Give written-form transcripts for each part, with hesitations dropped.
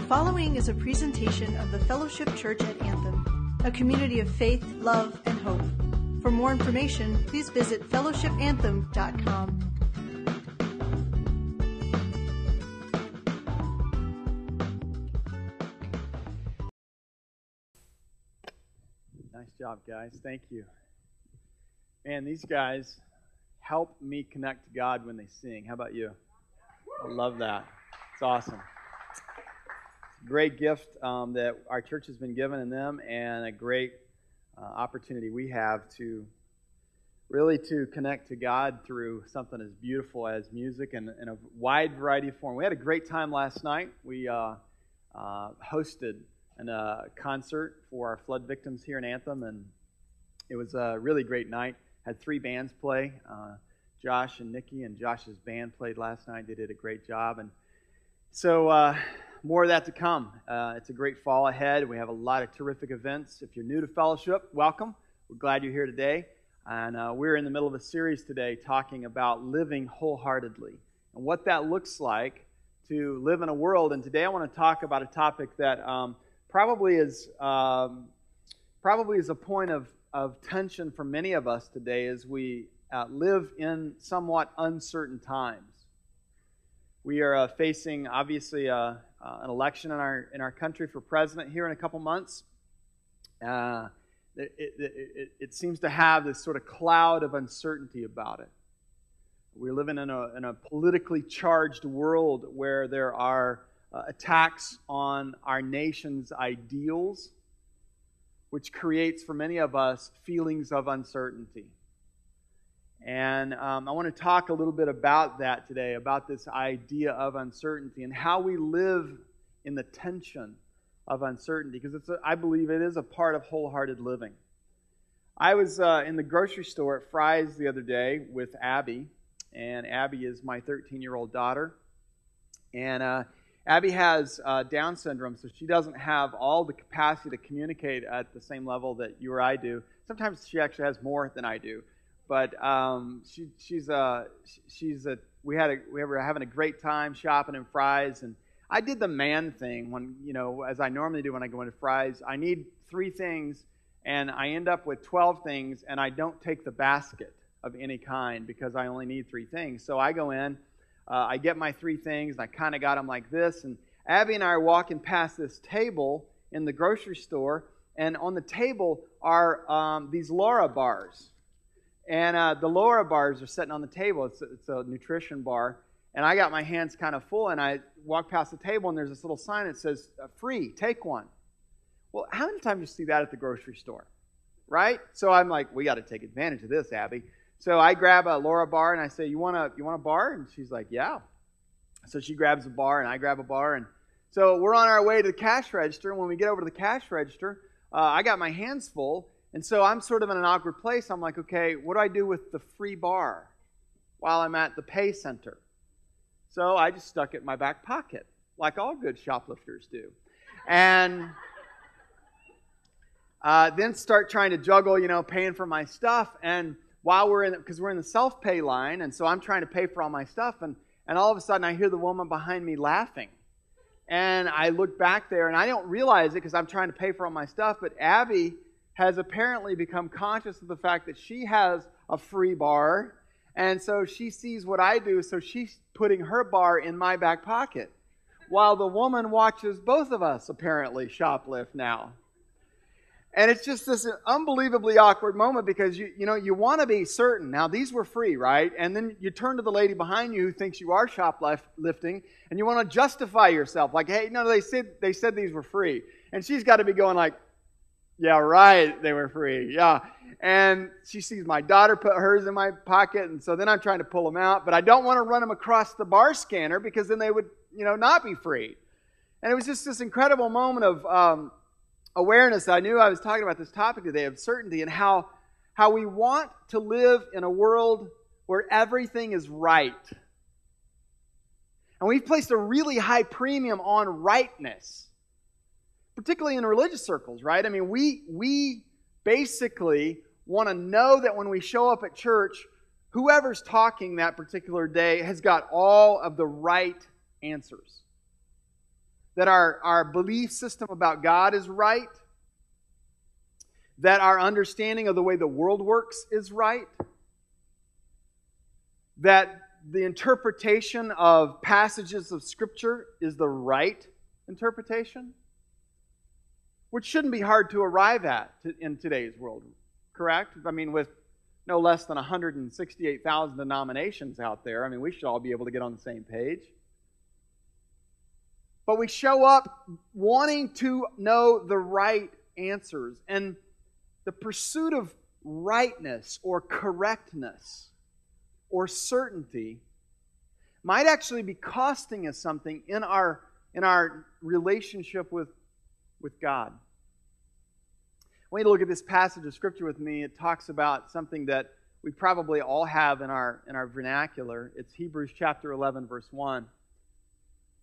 following is a presentation of the Fellowship Church at Anthem, a community of faith, love, and hope. For more information, please visit fellowshipanthem.com. Nice job, guys. Thank you. Man, these guys help me connect to God when they sing. How about you? I love that. It's awesome. Great gift that our church has been given in them, and a great opportunity we have to really to connect to God through something as beautiful as music and in a wide variety of form. We had a great time last night. We hosted a concert for our flood victims here in Anthem, and it was a really great night. Had 3 bands play. Josh and Nikki and Josh's band played last night. They did a great job, and so more of that to come. It's a great fall ahead. We have a lot of terrific events. If you're new to Fellowship, welcome. We're glad you're here today. And we're in the middle of a series today talking about living wholeheartedly and what that looks like to live in a world. And today I want to talk about a topic that probably is a point of tension for many of us today as we live in somewhat uncertain times. We are facing, obviously, an election in our country for president here in a couple months. It seems to have this sort of cloud of uncertainty about it. We're living in a politically charged world where there are attacks on our nation's ideals, which creates for many of us feelings of uncertainty. And I want to talk a little bit about that today, about this idea of uncertainty and how we live in the tension of uncertainty, because I believe it is a part of wholehearted living. I was in the grocery store at Fry's the other day with Abby, and Abby is my 13-year-old daughter. And Abby has Down syndrome, so she doesn't have all the capacity to communicate at the same level that you or I do. Sometimes she actually has more than I do. But we were having a great time shopping in Fry's, and I did the man thing when, as I normally do when I go into Fry's. I need 3 things, and I end up with 12 things, and I don't take the basket of any kind because I only need 3 things. So I go in, I get my 3 things, and I kind of got them like this. And Abby and I are walking past this table in the grocery store, and on the table are these Laura bars. And the Laura bars are sitting on the table. It's a nutrition bar. And I got my hands kind of full, and I walk past the table, and there's this little sign that says, free, take one. Well, how many times do you see that at the grocery store? Right? So I'm like, we got to take advantage of this, Abby. So I grab a Laura bar, and I say, you want a bar? And she's like, yeah. So she grabs a bar, and I grab a bar. And so we're on our way to the cash register. And when we get over to the cash register, I got my hands full. And so I'm sort of in an awkward place. I'm like, okay, what do I do with the free bar while I'm at the pay center? So I just stuck it in my back pocket, like all good shoplifters do. And then start trying to juggle, paying for my stuff. And while because we're in the self-pay line, and so I'm trying to pay for all my stuff, and all of a sudden I hear the woman behind me laughing. And I look back there, and I don't realize it because I'm trying to pay for all my stuff, but Abby has apparently become conscious of the fact that she has a free bar, and so she sees what I do, so she's putting her bar in my back pocket, while the woman watches both of us apparently shoplift now. And it's just this unbelievably awkward moment because you want to be certain. Now, these were free, right? And then you turn to the lady behind you who thinks you are shoplifting, and you want to justify yourself. Like, hey, no, they said these were free. And she's got to be going like, yeah, right, they were free, yeah. And she sees my daughter put hers in my pocket, and so then I'm trying to pull them out. But I don't want to run them across the bar scanner because then they would, not be free. And it was just this incredible moment of awareness. I knew I was talking about this topic today of certainty and how we want to live in a world where everything is right. And we've placed a really high premium on rightness, particularly in religious circles, right? I mean, we basically want to know that when we show up at church, whoever's talking that particular day has got all of the right answers. that our belief system about God is right, that our understanding of the way the world works is right, that the interpretation of passages of Scripture is the right interpretation, which shouldn't be hard to arrive at in today's world, correct? I mean, with no less than 168,000 denominations out there, I mean, we should all be able to get on the same page. But we show up wanting to know the right answers. And the pursuit of rightness or correctness or certainty might actually be costing us something in our relationship with God. I want you to look at this passage of Scripture with me. It talks about something that we probably all have in our vernacular. It's Hebrews chapter 11, verse 1.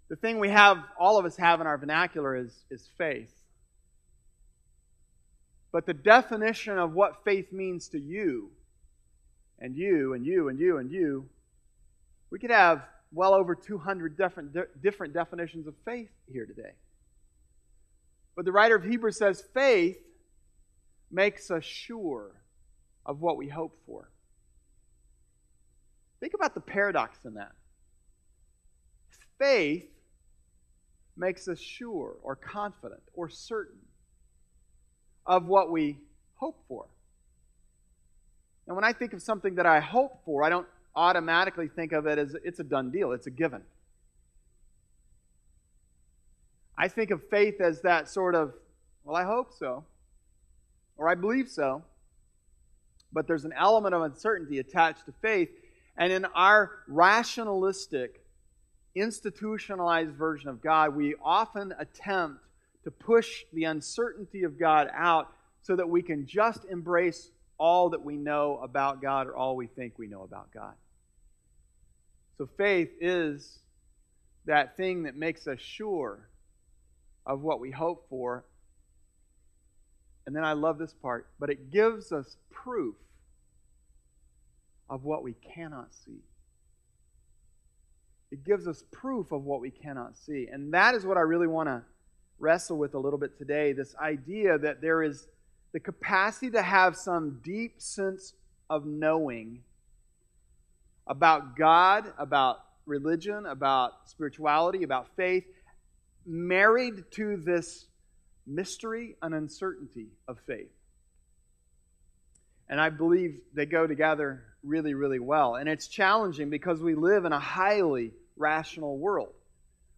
The thing we have, all of us have in our vernacular is faith. But the definition of what faith means to you, and you, and you, and you, and you, we could have well over 200 different definitions of faith here today. But the writer of Hebrews says faith makes us sure of what we hope for. Think about the paradox in that. Faith makes us sure or confident or certain of what we hope for. And when I think of something that I hope for, I don't automatically think of it as it's a done deal, it's a given. I think of faith as that sort of, well, I hope so, or I believe so, but there's an element of uncertainty attached to faith, and in our rationalistic, institutionalized version of God, we often attempt to push the uncertainty of God out so that we can just embrace all that we know about God or all we think we know about God. So faith is that thing that makes us sure of what we hope for. And then I love this part, but it gives us proof of what we cannot see. It gives us proof of what we cannot see. And that is what I really want to wrestle with a little bit today, this idea that there is the capacity to have some deep sense of knowing about God, about religion, about spirituality, about faith, married to this mystery and uncertainty of faith. And I believe they go together really, really well. And it's challenging because we live in a highly rational world.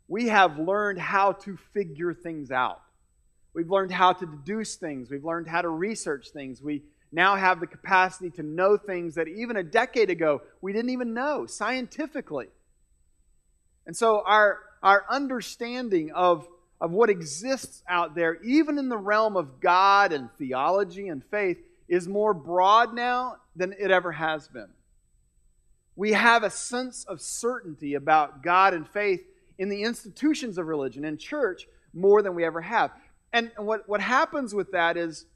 We have learned how to figure things out. We've learned how to deduce things. We've learned how to research things. We now have the capacity to know things that even a decade ago we didn't even know scientifically. And so our understanding of what exists out there, even in the realm of God and theology and faith, is more broad now than it ever has been. We have a sense of certainty about God and faith in the institutions of religion and church more than we ever have. And what happens with that is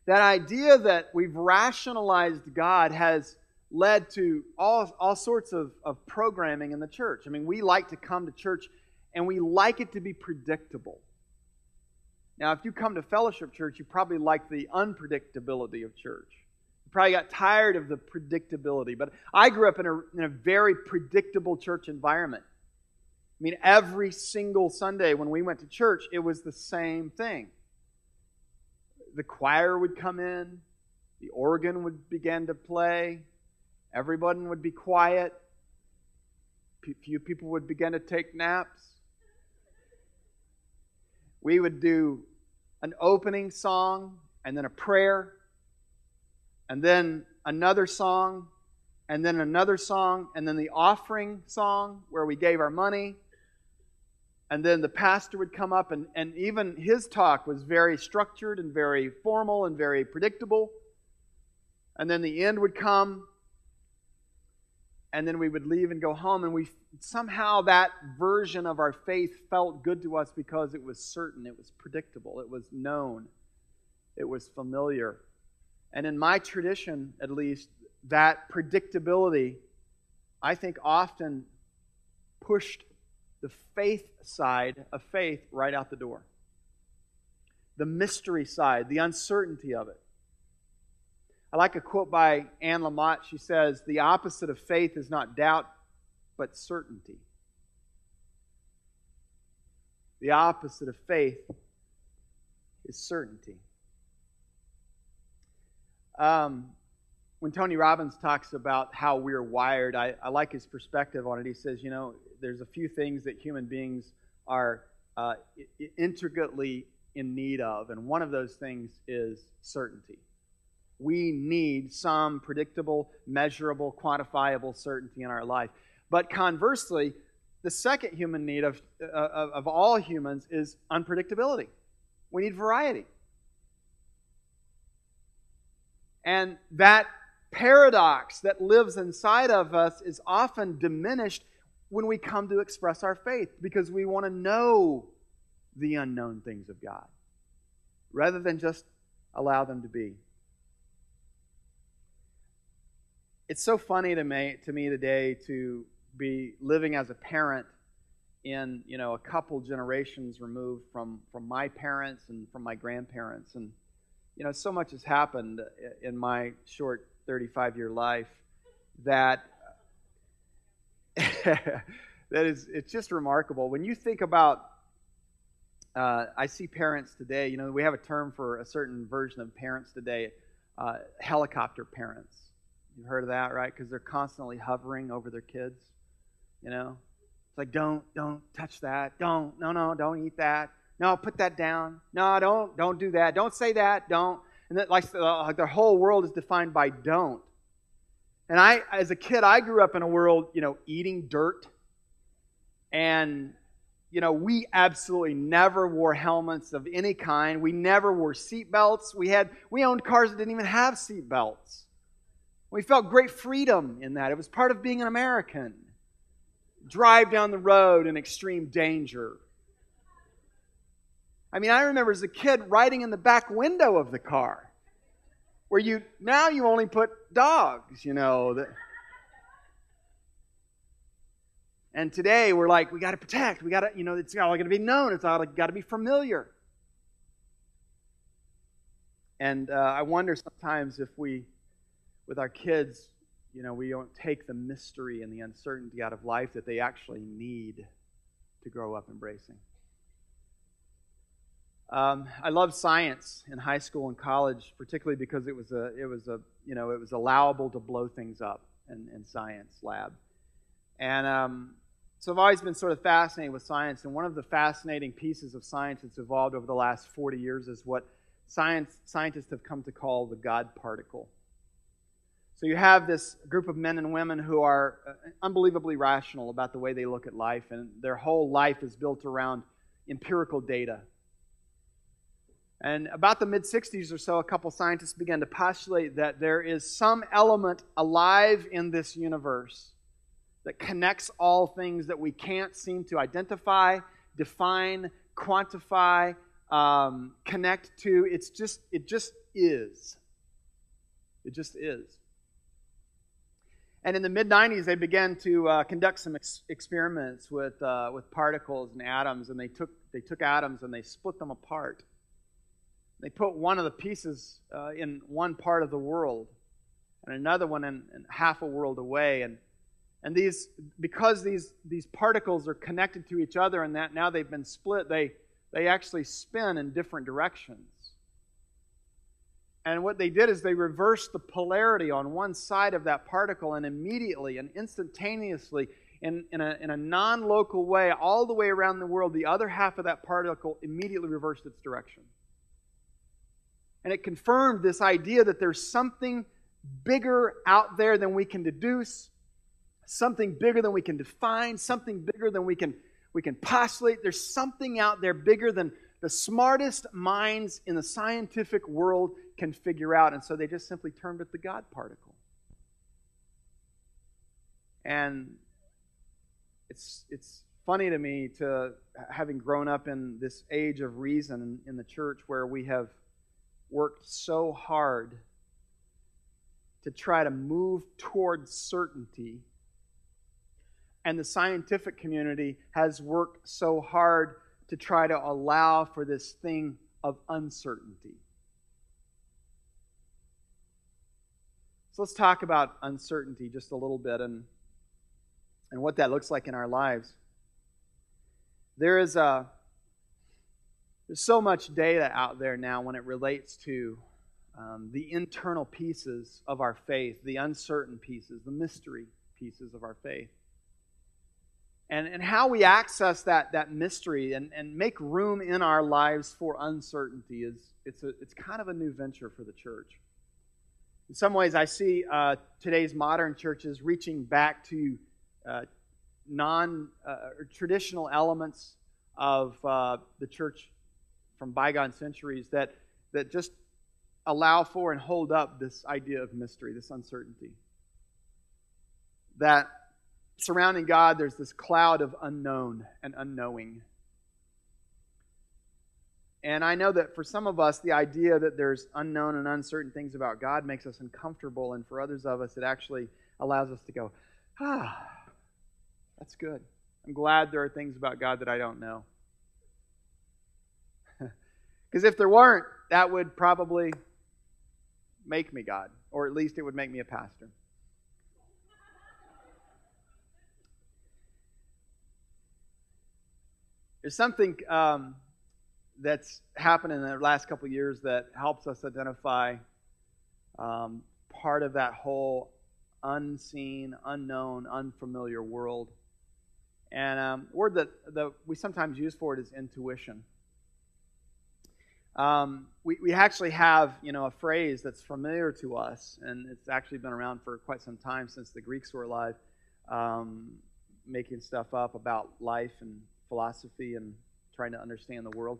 that idea that we've rationalized God has led to all sorts of programming in the church. I mean, we like to come to church and we like it to be predictable. Now, if you come to Fellowship Church, you probably like the unpredictability of church. You probably got tired of the predictability. But I grew up in a very predictable church environment. I mean, every single Sunday when we went to church, it was the same thing. The choir would come in, the organ would begin to play, everyone would be quiet, few people would begin to take naps. We would do an opening song, and then a prayer, and then another song, and then another song, and then the offering song where we gave our money. And then the pastor would come up, and even his talk was very structured and very formal and very predictable. And then the end would come, and then we would leave and go home. And somehow that version of our faith felt good to us because it was certain, it was predictable, it was known, it was familiar. And in my tradition, at least, that predictability, I think, often pushed the faith side of faith right out the door. The mystery side, the uncertainty of it. I like a quote by Anne Lamott. She says, "The opposite of faith is not doubt, but certainty." The opposite of faith is certainty. When Tony Robbins talks about how we're wired, I like his perspective on it. He says, there's a few things that human beings are intricately in need of, and one of those things is certainty. We need some predictable, measurable, quantifiable certainty in our life. But conversely, the second human need of all humans is unpredictability. We need variety. And that paradox that lives inside of us is often diminished when we come to express our faith, because we want to know the unknown things of God rather than just allow them to be. It's so funny to me today to be living as a parent in a couple generations removed from my parents and from my grandparents, and so much has happened in my short 35-year life that it's just remarkable. When you think about, I see parents today, we have a term for a certain version of parents today, helicopter parents. You've heard of that, right? Because they're constantly hovering over their kids, It's like, don't touch that. No, don't eat that. No, put that down. No, don't do that. Don't say that. Don't. And that, like their whole world is defined by don't. And as a kid, I grew up in a world, eating dirt. And, we absolutely never wore helmets of any kind. We never wore seat belts. We owned cars that didn't even have seat belts. We felt great freedom in that. It was part of being an American. Drive down the road in extreme danger. I remember as a kid riding in the back window of the car, where now you only put dogs, And today we're like, we got to protect. We got to, it's all got to be known. It's all got to be familiar. And I wonder sometimes if with our kids, we don't take the mystery and the uncertainty out of life that they actually need to grow up embracing. I loved science in high school and college, particularly because it was allowable to blow things up in science lab. And so I've always been sort of fascinated with science, and one of the fascinating pieces of science that's evolved over the last 40 years is what scientists have come to call the God particle. So you have this group of men and women who are unbelievably rational about the way they look at life, and their whole life is built around empirical data. And about the mid-60s or so, a couple scientists began to postulate that there is some element alive in this universe that connects all things that we can't seem to identify, define, quantify, connect to. It just is. It just is. And in the mid-90s, they began to conduct some experiments with particles and atoms, and they took atoms and they split them apart. They put one of the pieces in one part of the world, and another one in half a world away, and because these particles are connected to each other, and that now they've been split, they actually spin in different directions. And what they did is they reversed the polarity on one side of that particle, and immediately and instantaneously, in a non-local way, all the way around the world, the other half of that particle immediately reversed its direction. And it confirmed this idea that there's something bigger out there than we can deduce, something bigger than we can define, something bigger than we can postulate. There's something out there bigger than the smartest minds in the scientific world can figure out. And so they just simply termed it the God particle. And it's funny to me, having grown up in this age of reason in the church, where we have worked so hard to try to move towards certainty, and the scientific community has worked so hard to try to allow for this thing of uncertainty. So let's talk about uncertainty just a little bit and what that looks like in our lives. There's so much data out there now when it relates to the internal pieces of our faith, the uncertain pieces, the mystery pieces of our faith. And how we access that mystery and make room in our lives for uncertainty it's kind of a new venture for the church. In some ways, I see today's modern churches reaching back to traditional elements of the church from bygone centuries that just allow for and hold up this idea of mystery, this uncertainty. That surrounding God, there's this cloud of unknown and unknowing. And I know that for some of us, the idea that there's unknown and uncertain things about God makes us uncomfortable, and for others of us, it actually allows us to go, that's good. I'm glad there are things about God that I don't know. Because if there weren't, that would probably make me God, or at least it would make me a pastor. There's something that's happened in the last couple of years that helps us identify part of that whole unseen, unknown, unfamiliar world. And a word that we sometimes use for it is intuition. We actually have, a phrase that's familiar to us, and it's actually been around for quite some time since the Greeks were alive, making stuff up about life and philosophy and trying to understand the world.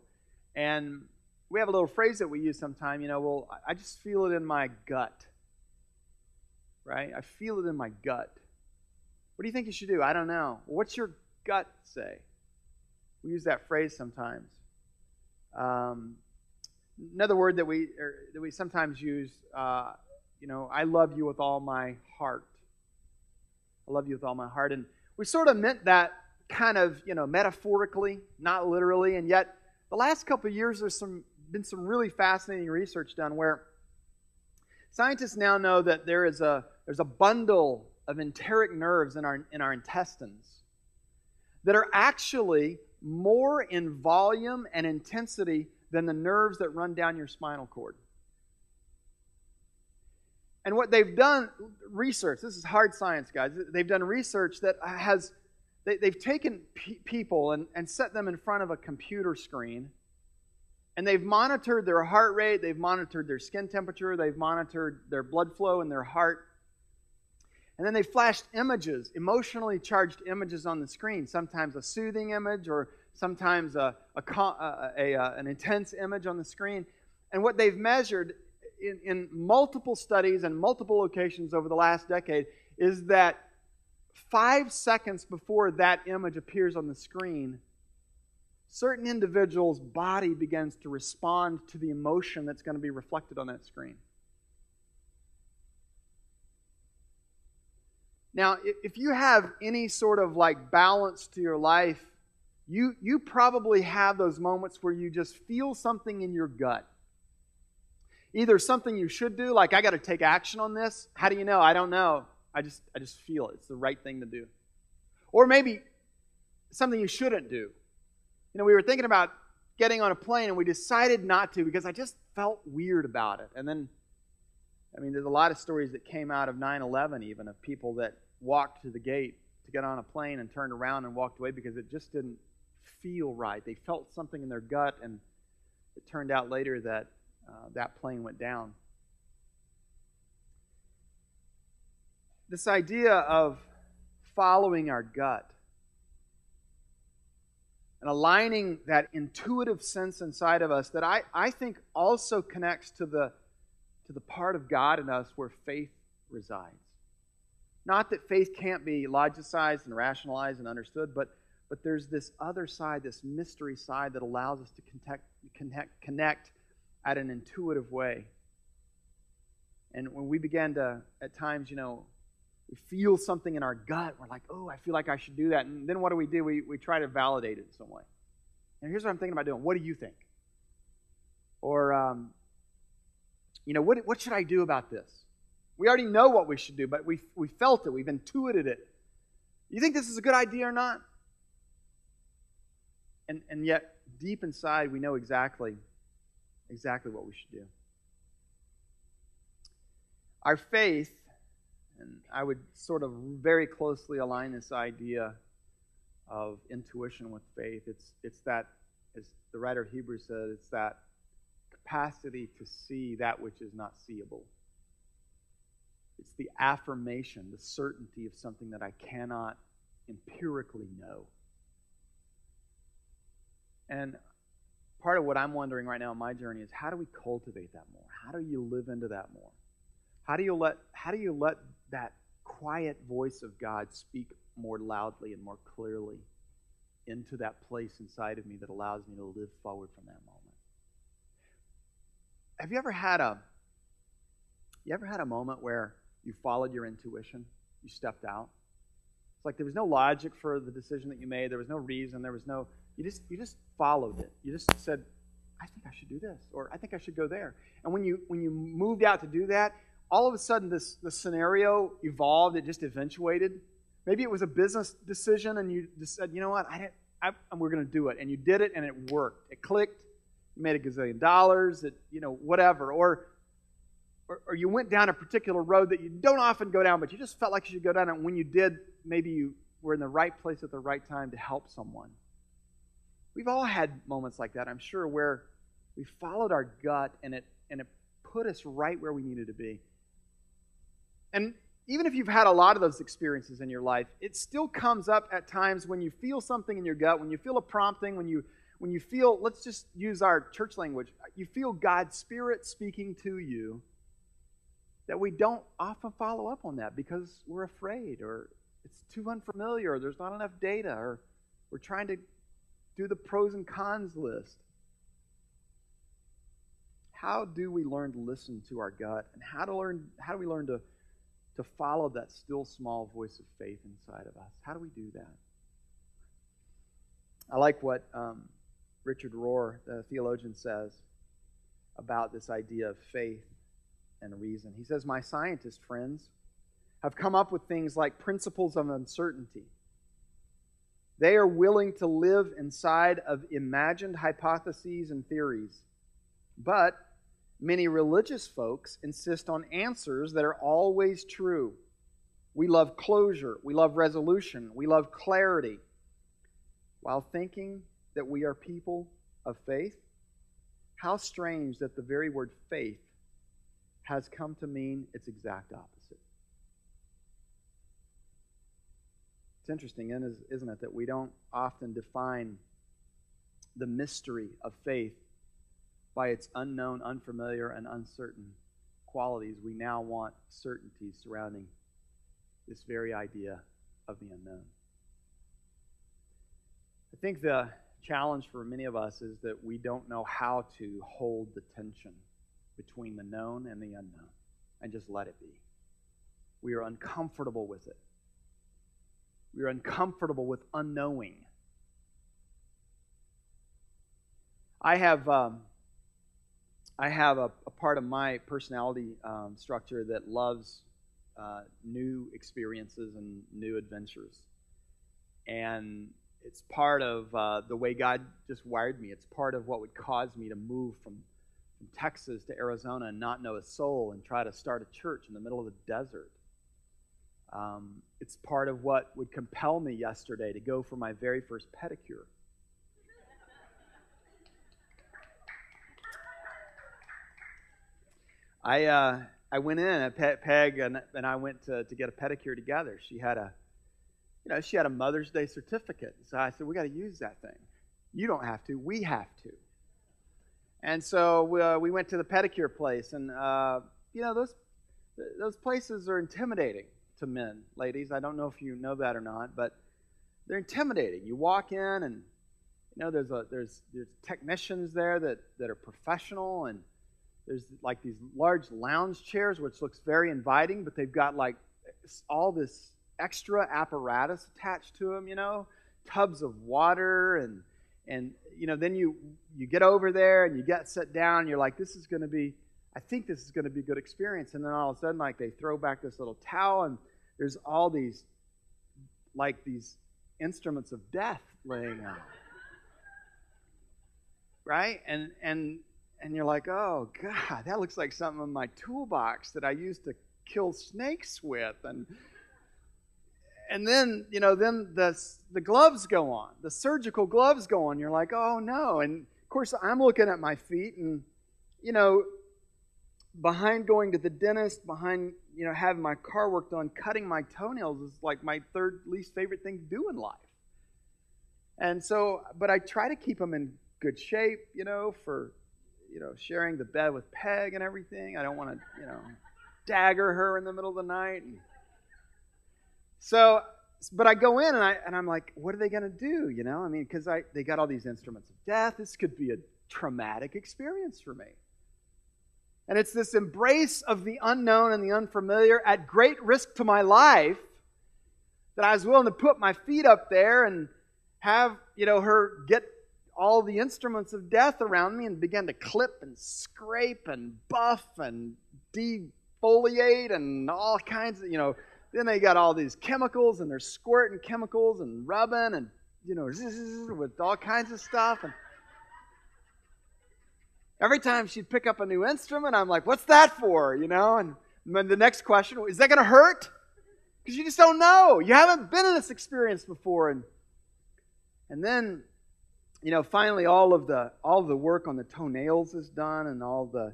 And we have a little phrase that we use sometime, I just feel it in my gut. Right? I feel it in my gut. What do you think you should do? I don't know. What's your gut say? We use that phrase sometimes. Another word that we sometimes use, I love you with all my heart. I love you with all my heart. And we sort of meant that kind of, metaphorically, not literally. And yet, the last couple of years, there's been some really fascinating research done where scientists now know that there's a bundle of enteric nerves in our intestines that are actually more in volume and intensity than the nerves that run down your spinal cord. And what they've done, research, this is hard science, guys. They've done research that they've taken people and set them in front of a computer screen, and they've monitored their heart rate, they've monitored their skin temperature, they've monitored their blood flow in their heart, and then they flashed images, emotionally charged images on the screen, sometimes a soothing image or sometimes an intense image on the screen. And what they've measured in multiple studies and multiple locations over the last decade is that 5 seconds before that image appears on the screen, certain individuals' body begins to respond to the emotion that's going to be reflected on that screen. Now, if you have any sort of balance to your life, you probably have those moments where you just feel something in your gut. Either something you should do, like I got to take action on this. How do you know? I don't know. I just feel it. It's the right thing to do. Or maybe something you shouldn't do. We were thinking about getting on a plane and we decided not to because I just felt weird about it. And then, there's a lot of stories that came out of 9/11 even of people that walked to the gate to get on a plane and turned around and walked away because it just didn't feel right. They felt something in their gut, and it turned out later that that plane went down. This idea of following our gut and aligning that intuitive sense inside of us that I think also connects to the part of God in us where faith resides. Not that faith can't be logicized and rationalized and understood, but there's this other side, this mystery side that allows us to connect at an intuitive way. And when we began to, at times, We feel something in our gut. We're like, oh, I feel like I should do that. And then what do? We try to validate it in some way. And here's what I'm thinking about doing. What do you think? Or, what should I do about this? We already know what we should do, but we felt it. We've intuited it. You think this is a good idea or not? And yet, deep inside, we know exactly what we should do. Our faith, and I would sort of very closely align this idea of intuition with faith. It's that, as the writer of Hebrews said, it's that capacity to see that which is not seeable. It's the affirmation, the certainty of something that I cannot empirically know. And part of what I'm wondering right now in my journey is, how do we cultivate that more? How do you live into that more? How do you let that quiet voice of God speak more loudly and more clearly into that place inside of me that allows me to live forward from that moment? Have you ever had a moment where you followed your intuition? You stepped out? It's like there was no logic for the decision that you made. There was no reason. You just followed it. You just said, I think I should do this, or I think I should go there. And when you moved out to do that, all of a sudden the scenario evolved. It just eventuated. Maybe it was a business decision, and you just said, you know what, we're going to do it. And you did it, and it worked. It clicked. You made $1 gazillion. Whatever. Or you went down a particular road that you don't often go down, but you just felt like you should go down. And when you did, maybe you were in the right place at the right time to help someone. We've all had moments like that, I'm sure, where we followed our gut and it put us right where we needed to be. And even if you've had a lot of those experiences in your life, it still comes up at times when you feel something in your gut, when you feel a prompting, when you feel, let's just use our church language, you feel God's Spirit speaking to you, that we don't often follow up on that because we're afraid, or it's too unfamiliar, or there's not enough data, or we're trying to do the pros and cons list. How do we learn to listen to our gut? And how do we learn to follow that still small voice of faith inside of us? How do we do that? I like what Richard Rohr, the theologian, says about this idea of faith and reason. He says, my scientist friends have come up with things like principles of uncertainty. They are willing to live inside of imagined hypotheses and theories. But many religious folks insist on answers that are always true. We love closure. We love resolution. We love clarity. While thinking that we are people of faith, how strange that the very word faith has come to mean its exact opposite. It's interesting, isn't it, that we don't often define the mystery of faith by its unknown, unfamiliar, and uncertain qualities. We now want certainty surrounding this very idea of the unknown. I think the challenge for many of us is that we don't know how to hold the tension between the known and the unknown and just let it be. We are uncomfortable with it. We are uncomfortable with unknowing. I have a part of my personality structure that loves new experiences and new adventures. And it's part of the way God just wired me. It's part of what would cause me to move from Texas to Arizona and not know a soul and try to start a church in the middle of the desert. It's part of what would compel me yesterday to go for my very first pedicure. I went in, Peg and I went to get a pedicure together. She had a Mother's Day certificate. So I said, we got to use that thing. You don't have to. We have to. And so we went to the pedicure place, and those places are intimidating to men, ladies. I don't know if you know that or not, but they're intimidating. You walk in, and there's technicians there that are professional, and there's like these large lounge chairs, which looks very inviting, but they've got like all this extra apparatus attached to them, tubs of water, and then you get over there and you get set down, and you're like, I think this is going to be a good experience. And then all of a sudden, like, they throw back this little towel, and there's all these instruments of death laying out. Right? And you're like, oh, God, that looks like something in my toolbox that I used to kill snakes with. And then, then the gloves go on. The surgical gloves go on. You're like, oh, no. And, of course, I'm looking at my feet, and, behind going to the dentist, behind, having my car worked on, cutting my toenails is like my third least favorite thing to do in life. And so, but I try to keep them in good shape, for, sharing the bed with Peg and everything. I don't want to, dagger her in the middle of the night. And so, but I go in and I'm like, what are they going to do? Because they got all these instruments of death. This could be a traumatic experience for me. And it's this embrace of the unknown and the unfamiliar at great risk to my life that I was willing to put my feet up there and have, her get all the instruments of death around me and begin to clip and scrape and buff and defoliate and all kinds of, then they got all these chemicals and they're squirting chemicals and rubbing and, with all kinds of stuff. And every time she'd pick up a new instrument, I'm like, what's that for? And then the next question, is that going to hurt? Because you just don't know. You haven't been in this experience before. And then, finally all of the work on the toenails is done, and all the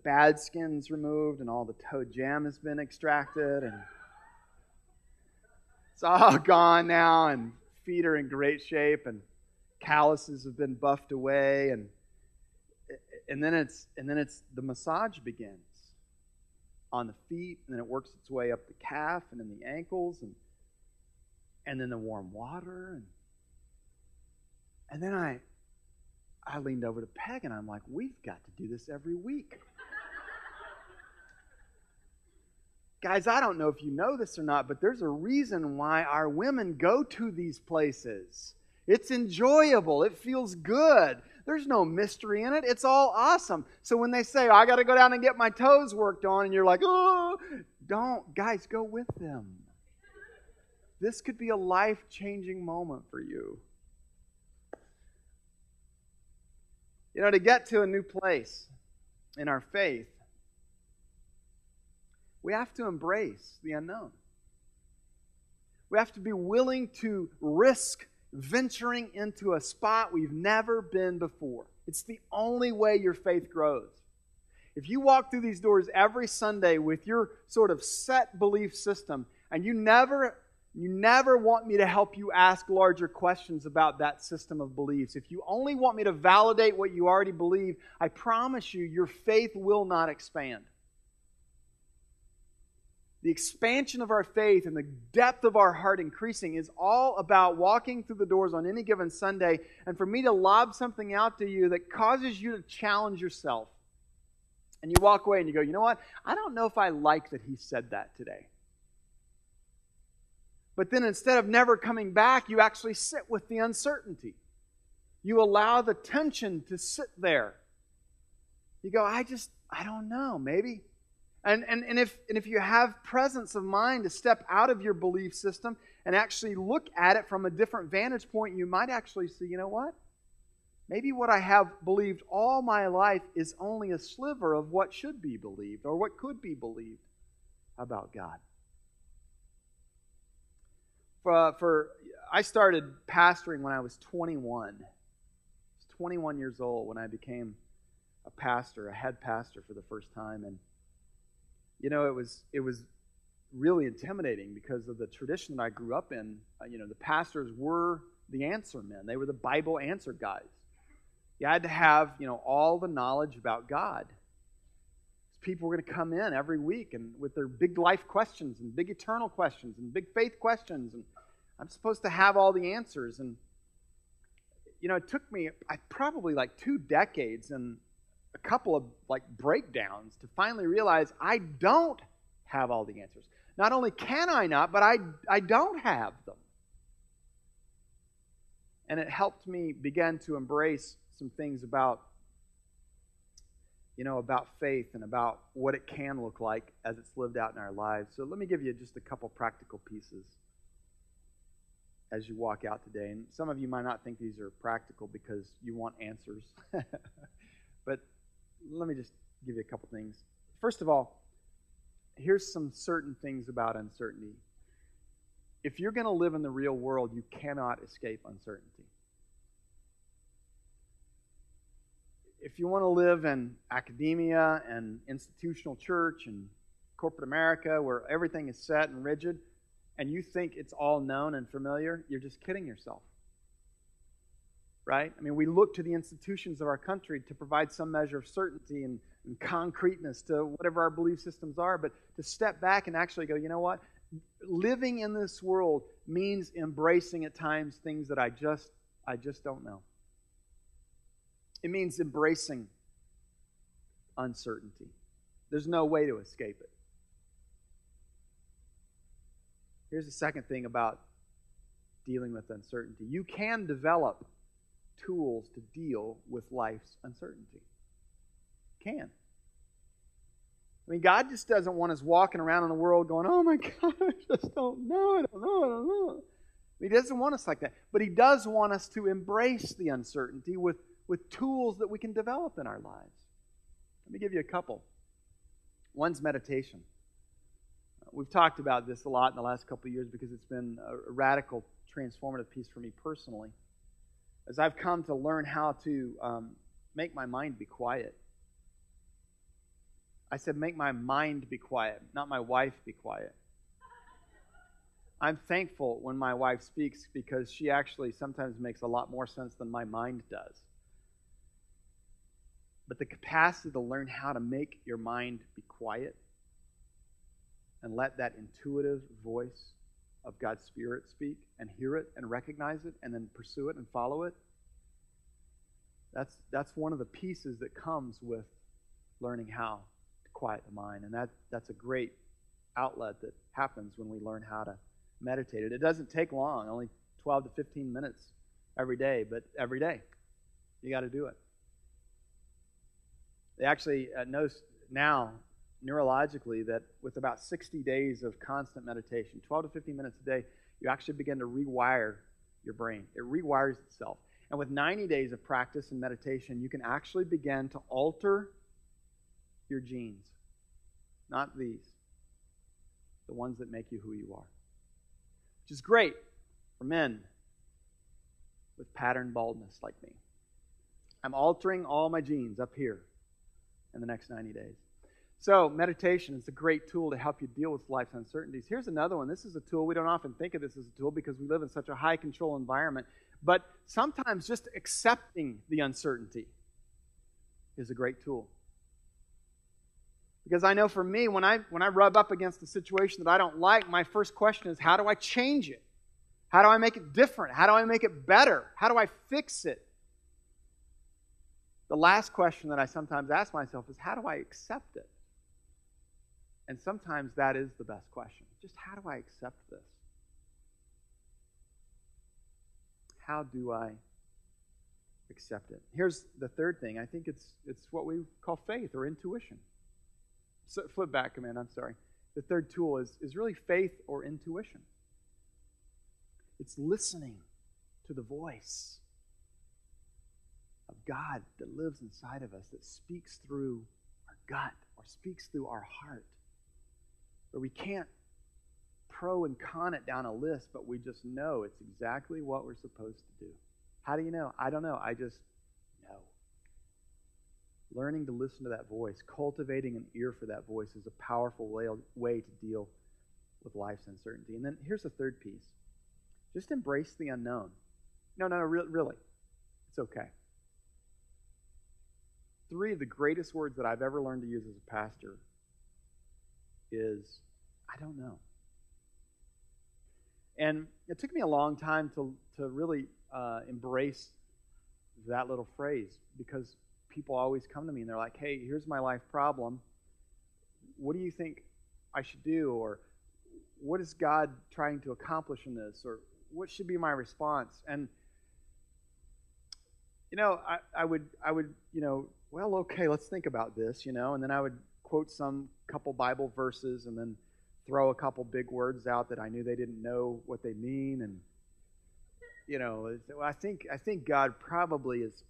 bad skin's removed, and all the toe jam has been extracted, and it's all gone now, and feet are in great shape, and calluses have been buffed away, and then it's the massage begins on the feet, and then it works its way up the calf and in the ankles, and then the warm water, and then I leaned over to Peg and I'm like, we've got to do this every week. Guys, I don't know if you know this or not, but there's a reason why our women go to these places. It's enjoyable. It feels good. There's no mystery in it. It's all awesome. So when they say, I got to go down and get my toes worked on, and you're like, oh, don't. Guys, go with them. This could be a life-changing moment for you. To get to a new place in our faith, we have to embrace the unknown. We have to be willing to risk venturing into a spot we've never been before. It's the only way your faith grows. If you walk through these doors every Sunday with your sort of set belief system, and you never want me to help you ask larger questions about that system of beliefs, if you only want me to validate what you already believe, I promise you, your faith will not expand. The expansion of our faith and the depth of our heart increasing is all about walking through the doors on any given Sunday, and for me to lob something out to you that causes you to challenge yourself. And you walk away and you go, you know what? I don't know if I like that he said that today. But then instead of never coming back, you actually sit with the uncertainty. You allow the tension to sit there. You go, I don't know, maybe. And if you have presence of mind to step out of your belief system and actually look at it from a different vantage point, you might actually see, you know what? Maybe what I have believed all my life is only a sliver of what should be believed or what could be believed about God. I started pastoring when I was 21. I was 21 years old when I became a pastor, a head pastor for the first time. And, it was really intimidating because of the tradition that I grew up in. The pastors were the answer men. They were the Bible answer guys. You had to have, all the knowledge about God. People were going to come in every week and with their big life questions and big eternal questions and big faith questions, and I'm supposed to have all the answers. And it took me probably 2 decades and a couple of breakdowns to finally realize I don't have all the answers. Not only can I not, but I don't have them. And it helped me begin to embrace some things about faith and about what it can look like as it's lived out in our lives. So let me give you just a couple practical pieces as you walk out today. And some of you might not think these are practical because you want answers. But let me just give you a couple things. First of all, here's some certain things about uncertainty. If you're going to live in the real world, you cannot escape uncertainty. If you want to live in academia and institutional church and corporate America where everything is set and rigid, and you think it's all known and familiar, you're just kidding yourself. Right? I mean, we look to the institutions of our country to provide some measure of certainty and concreteness to whatever our belief systems are, but to step back and actually go, you know what? Living in this world means embracing at times things that I just don't know. It means embracing uncertainty. There's no way to escape it. Here's the second thing about dealing with uncertainty. You can develop tools to deal with life's uncertainty. You can. I mean, God just doesn't want us walking around in the world going, oh my God, I just don't know, I don't know. He doesn't want us like that. But He does want us to embrace the uncertainty with tools that we can develop in our lives. Let me give you a couple. One's meditation. We've talked about this a lot in the last couple of years because it's been a radical, transformative piece for me personally. As I've come to learn how to make my mind be quiet. I said make my mind be quiet, not my wife be quiet. I'm thankful when my wife speaks because she actually sometimes makes a lot more sense than my mind does. But the capacity to learn how to make your mind be quiet and let that intuitive voice of God's Spirit speak and hear it and recognize it and then pursue it and follow it, that's one of the pieces that comes with learning how to quiet the mind. And that's a great outlet that happens when we learn how to meditate. It doesn't take long, only 12 to 15 minutes every day, but every day you got to do it. They actually know now neurologically that with about 60 days of constant meditation, 12 to 15 minutes a day, you actually begin to rewire your brain. It rewires itself. And with 90 days of practice and meditation, you can actually begin to alter your genes. Not these. The ones that make you who you are. Which is great for men with pattern baldness like me. I'm altering all my genes up here in the next 90 days. So meditation is a great tool to help you deal with life's uncertainties. Here's another one. This is a tool. We don't often think of this as a tool because we live in such a high control environment. But sometimes just accepting the uncertainty is a great tool. Because I know for me, when I rub up against a situation that I don't like, my first question is, how do I change it? How do I make it different? How do I make it better? How do I fix it? The last question that I sometimes ask myself is, how do I accept it? And sometimes that is the best question. Just how do I accept this? How do I accept it? Here's the third thing. I think it's what we call faith or intuition. So, flip back a minute, I'm sorry. The third tool is really faith or intuition. It's listening to the voice of God that lives inside of us, that speaks through our gut or speaks through our heart. Where we can't pro and con it down a list, but we just know it's exactly what we're supposed to do. How do you know? I don't know. I just know. Learning to listen to that voice, cultivating an ear for that voice is a powerful way to deal with life's uncertainty. And then here's the third piece. Just embrace the unknown. No, really. It's okay. 3 of the greatest words that I've ever learned to use as a pastor is, I don't know. And it took me a long time to really embrace that little phrase, because people always come to me and they're like, hey, here's my life problem. What do you think I should do? Or what is God trying to accomplish in this? Or what should be my response? And, I would, well, okay, let's think about this, and then I would quote some couple Bible verses and then throw a couple big words out that I knew they didn't know what they mean. And, I think God probably is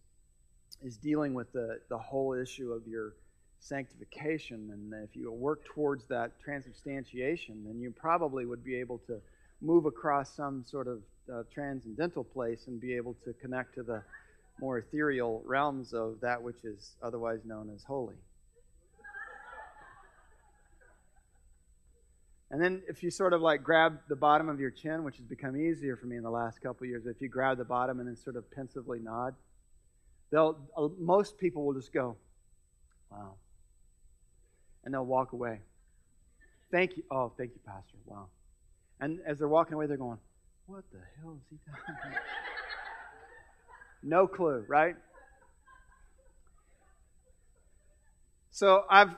dealing with the whole issue of your sanctification. And if you work towards that transubstantiation, then you probably would be able to move across some sort of transcendental place and be able to connect to the more ethereal realms of that which is otherwise known as holy. And then if you sort of like grab the bottom of your chin, which has become easier for me in the last couple of years, if you grab the bottom and then sort of pensively nod, most people will just go, wow. And they'll walk away. Thank you. Oh, thank you, Pastor. Wow. And as they're walking away, they're going, what the hell is he doing? No clue, right? So I've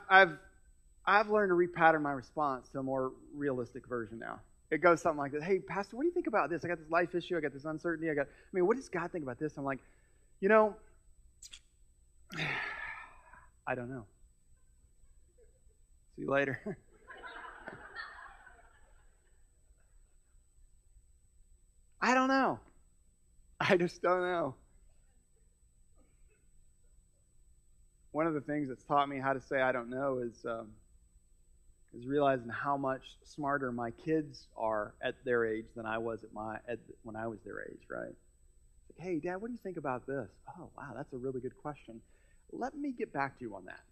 learned to repattern my response to a more realistic version now. It goes something like this. Hey, Pastor, what do you think about this? I got this life issue. I got this uncertainty. What does God think about this? I'm like, I don't know. See you later. I don't know. I just don't know. One of the things that's taught me how to say I don't know is realizing how much smarter my kids are at their age than I was when I was their age, right? Like, hey, Dad, what do you think about this? Oh, wow, that's a really good question. Let me get back to you on that.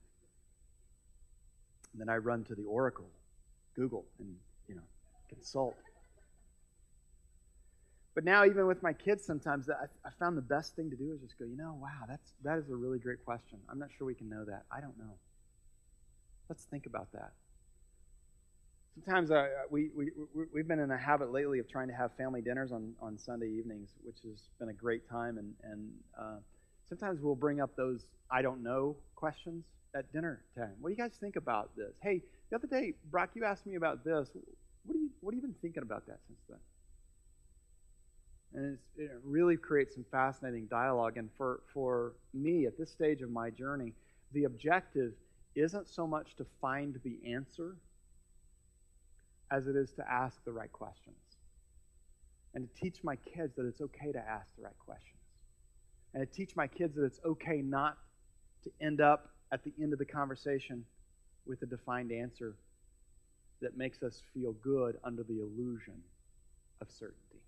And then I run to the Oracle, Google, and consult. But now, even with my kids, sometimes I found the best thing to do is just go, wow, that is a really great question. I'm not sure we can know that. I don't know. Let's think about that. Sometimes we've been in a habit lately of trying to have family dinners on Sunday evenings, which has been a great time. And sometimes we'll bring up those I don't know questions at dinner time. What do you guys think about this? Hey, the other day, Brock, you asked me about this. What have you been thinking about that since then? And it really creates some fascinating dialogue. And for me, at this stage of my journey, the objective isn't so much to find the answer as it is to ask the right questions. And to teach my kids that it's okay to ask the right questions. And to teach my kids that it's okay not to end up at the end of the conversation with a defined answer that makes us feel good under the illusion of certainty.